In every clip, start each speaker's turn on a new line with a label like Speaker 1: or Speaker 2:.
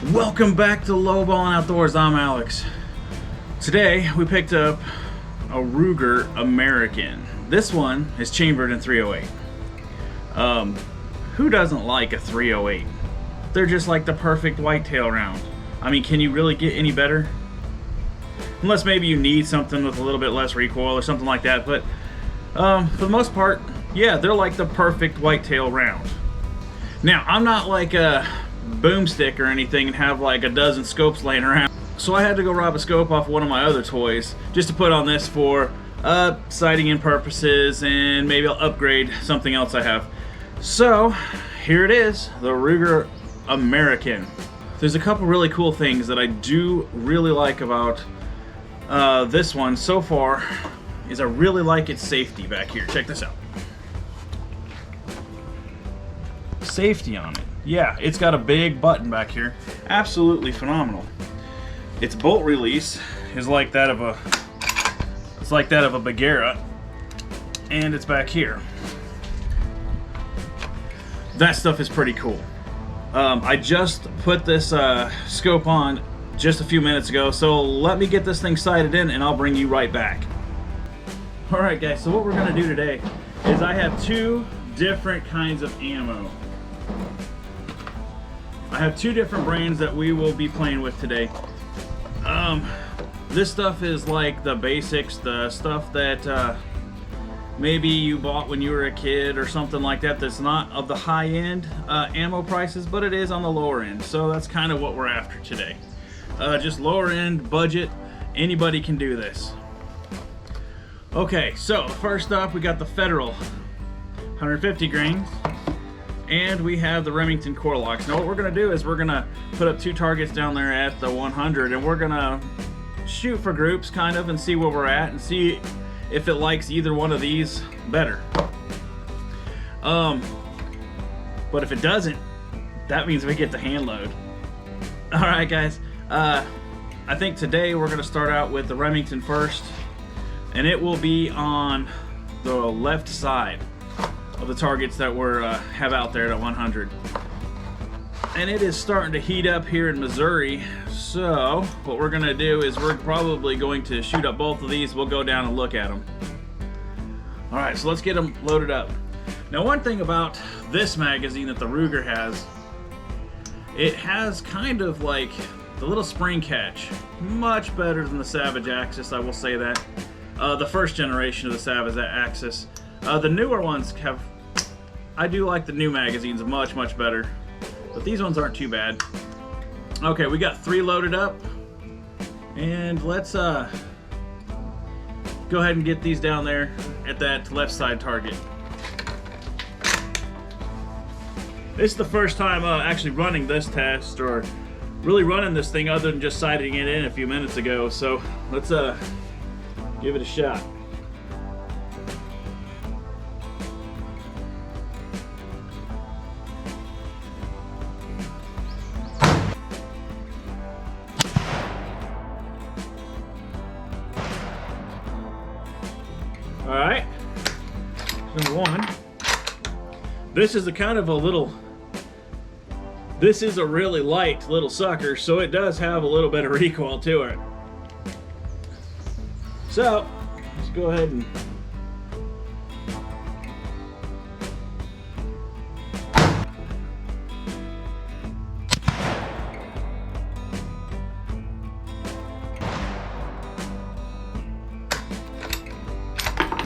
Speaker 1: Welcome back to Lowballin' Outdoors. I'm Alex. Today we picked up a Ruger American. This one is chambered in 308. Who doesn't like a 308? They're just like the perfect whitetail round. I mean, can you really get any better? Unless maybe you need something with a little bit less recoil or something like that. But for the most part, yeah, they're like the perfect whitetail round. Now, I'm not like a boomstick or anything and have like a dozen scopes laying around, so I had to go rob a scope off one of my other toys just to put on this for sighting in purposes, and maybe I'll upgrade something else I have. So here it is, the Ruger American. There's a couple really cool things that I do really like about this one so far. Is I really like its safety back here. Check this out. Safety on it. Yeah, it's got a big button back here. Absolutely phenomenal. Its bolt release is like that of a Bagheera, and it's back here. That stuff is pretty cool. I just put this scope on just a few minutes ago, so let me get this thing sighted in and I'll bring you right back. Alright guys, so what we're going to do today is I have two different kinds of ammo. I have two different brands that we will be playing with today. This stuff is like the basics, the stuff that maybe you bought when you were a kid or something like that, that's not of the high-end ammo prices, but it is on the lower end. So that's kind of what we're after today. Just lower end, budget, anybody can do this. Okay, so first up we got the Federal 150 grains. And we have the Remington Core-Loks. Now what we're going to do is we're going to put up two targets down there at the 100, and we're going to shoot for groups kind of and see where we're at and see if it likes either one of these better. But if it doesn't, that means we get the hand load. Alright guys, I think today we're going to start out with the Remington first, and it will be on the left side of the targets that we're have out there at 100. And it is starting to heat up here in Missouri, so what we're gonna do is we're probably going to shoot up both of these. We'll go down and look at them. All right, so let's get them loaded up. Now one thing about this magazine that the Ruger has, it has kind of like the little spring catch, much better than the Savage Axis, I will say that. The first generation of the Savage Axis. The newer ones have, I do like the new magazines much better, but these ones aren't too bad. Okay, we got three loaded up, and let's go ahead and get these down there at that left side target. This is the first time actually running this test, or really running this thing other than just sighting it in a few minutes ago, so let's give it a shot. Alright, number one, this is a kind of a little, this is a really light little sucker, so it does have a little bit of recoil to it. So, let's go ahead and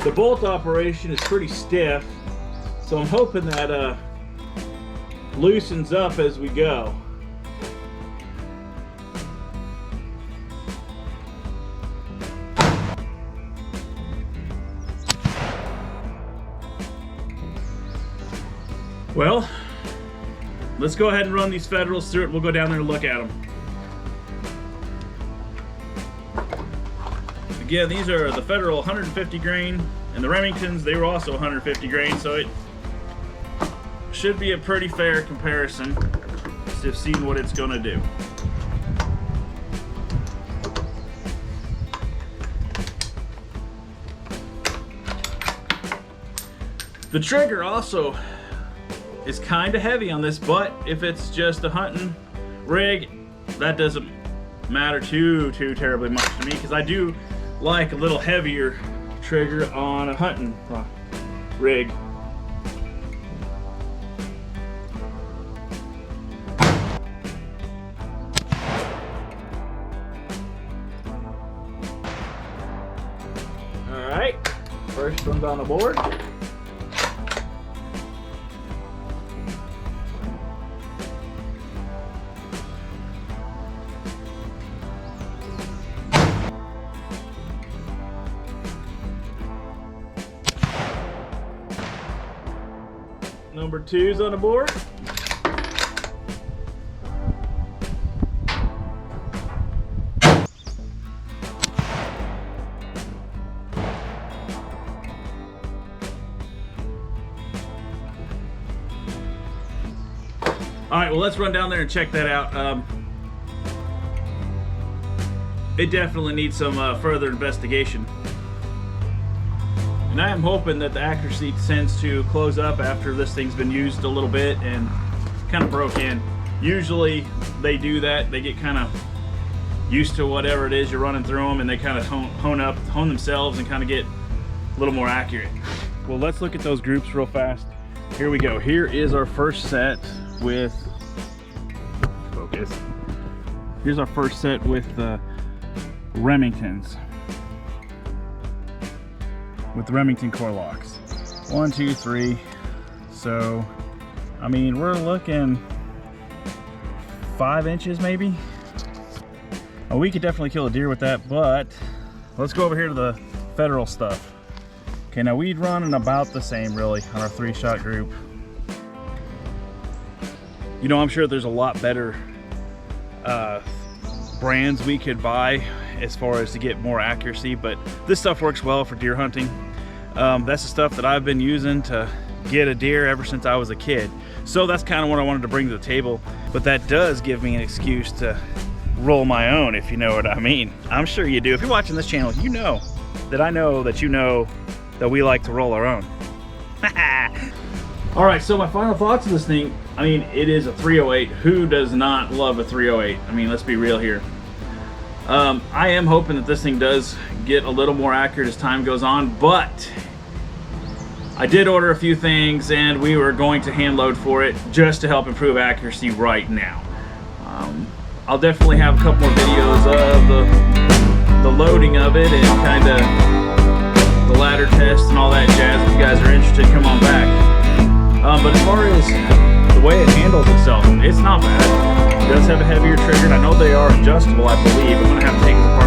Speaker 1: the bolt operation is pretty stiff, so I'm hoping that loosens up as we go. Well, let's go ahead and run these Federals through it. We'll go down there and look at them. Again, these are the Federal 150 grain, and the Remingtons, they were also 150 grain, so it should be a pretty fair comparison to seeing what it's going to do. The trigger also is kind of heavy on this, but if it's just a hunting rig, that doesn't matter too terribly much to me, because I do like a little heavier trigger on a hunting rig. All right, first one's on the board. Number 2's on the board. All right, well, let's run down there and check that out. It definitely needs some further investigation. And I am hoping that the accuracy tends to close up after this thing's been used a little bit and kind of broke in. Usually they do that. They get kind of used to whatever it is you're running through them, and they kind of hone themselves and kind of get a little more accurate. Well, let's look at those groups real fast. Here we go. Here is our first set with, focus. Here's our first set with the Remingtons. With the Remington core locks. 1, 2, 3. So, I mean, we're looking 5 inches maybe. Oh, we could definitely kill a deer with that, but let's go over here to the Federal stuff. Okay, now we'd run about the same really on our 3-shot group. You know, I'm sure there's a lot better brands we could buy as far as to get more accuracy, but this stuff works well for deer hunting. That's the stuff that I've been using to get a deer ever since I was a kid. So that's kind of what I wanted to bring to the table, but that does give me an excuse to roll my own, if you know what I mean. I'm sure you do. If you're watching this channel, you know that you know that we like to roll our own. All right, so my final thoughts of this thing, I mean, it is a 308. Who does not love a 308? I mean, let's be real here. I am hoping that this thing does get a little more accurate as time goes on, but I did order a few things and we were going to hand load for it just to help improve accuracy right now. I'll definitely have a couple more videos of the loading of it and kind of the ladder test and all that jazz. If you guys are interested, come on back. But as far as the way it handles itself, it's not bad. It does have a heavier trigger, and I know they are adjustable, I believe. I'm going to have to take it apart